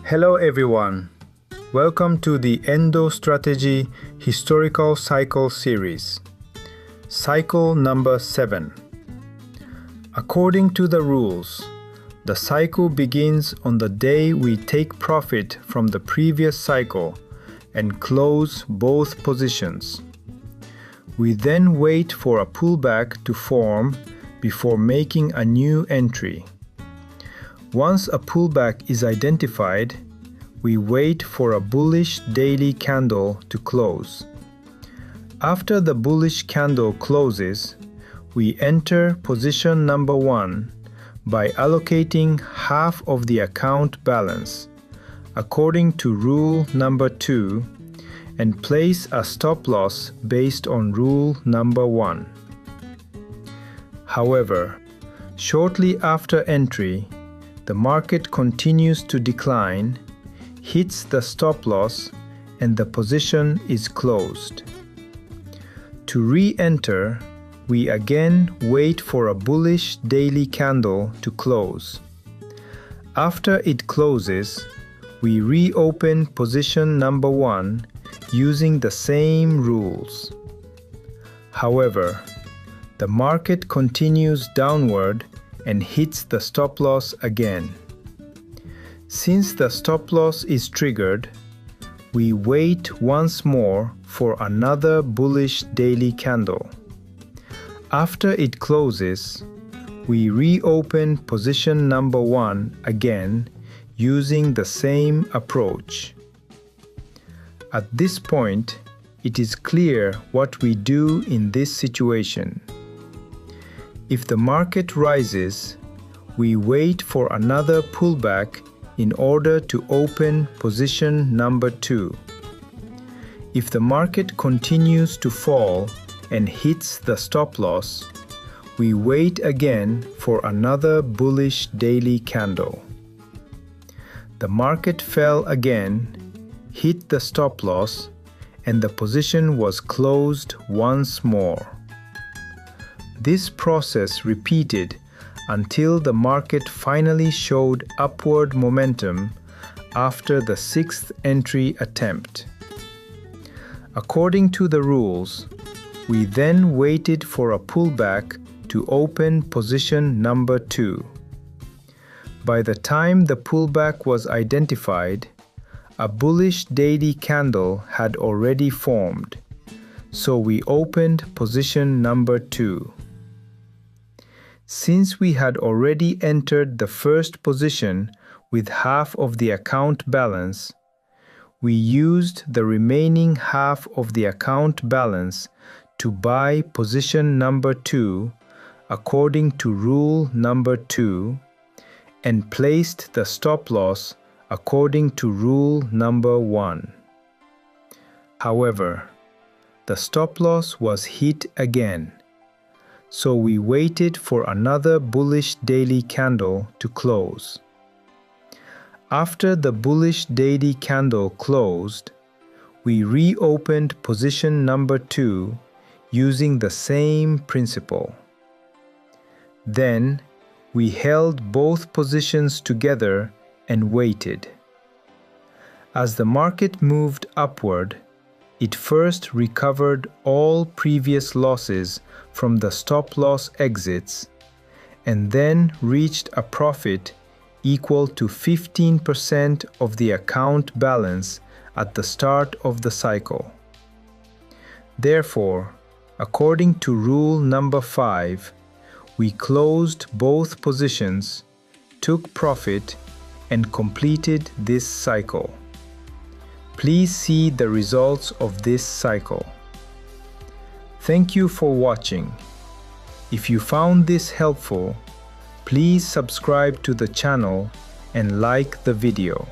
Hello everyone, welcome to the EnDo Strategy Historical Cycle Series. Cycle number 7. According to the rules, the cycle begins on the day we take profit from the previous cycle and close both positions. We then wait for a pullback to form before making a new entry. Once a pullback is identified, we wait for a bullish daily candle to close. After the bullish candle closes, we enter position number 1 by allocating half of the account balance, according to rule number 2, and place a stop loss based on rule number 1. However, shortly after entry, the market continues to decline, hits the stop loss, and the position is closed. To re-enter, we again wait for a bullish daily candle to close. After it closes, we reopen position number 1 using the same rules. However, the market continues downward and hits the stop loss again. Since the stop loss is triggered, we wait once more for another bullish daily candle. After it closes, we reopen position number 1 again using the same approach. At this point, it is clear what we do in this situation. If the market rises, we wait for another pullback in order to open position number 2. If the market continues to fall and hits the stop loss, we wait again for another bullish daily candle. The market fell again, hit the stop loss, and the position was closed once more. This process repeated until the market finally showed upward momentum after the 6th entry attempt. According to the rules, we then waited for a pullback to open position number 2. By the time the pullback was identified, a bullish daily candle had already formed, so we opened position number 2. Since we had already entered the first position with half of the account balance, we used the remaining half of the account balance to buy position number 2 according to rule number 2 and placed the stop loss according to rule number 1. However, the stop loss was hit again, so we waited for another bullish daily candle to close. After the bullish daily candle closed, we reopened position number 2 using the same principle. Then, we held both positions together and waited. As the market moved upward, it first recovered all previous losses from the stop loss exits and then reached a profit equal to 15% of the account balance at the start of the cycle. Therefore, according to rule number 5, we closed both positions, took profit, and completed this cycle. Please see the results of this cycle. Thank you for watching. If you found this helpful, please subscribe to the channel and like the video.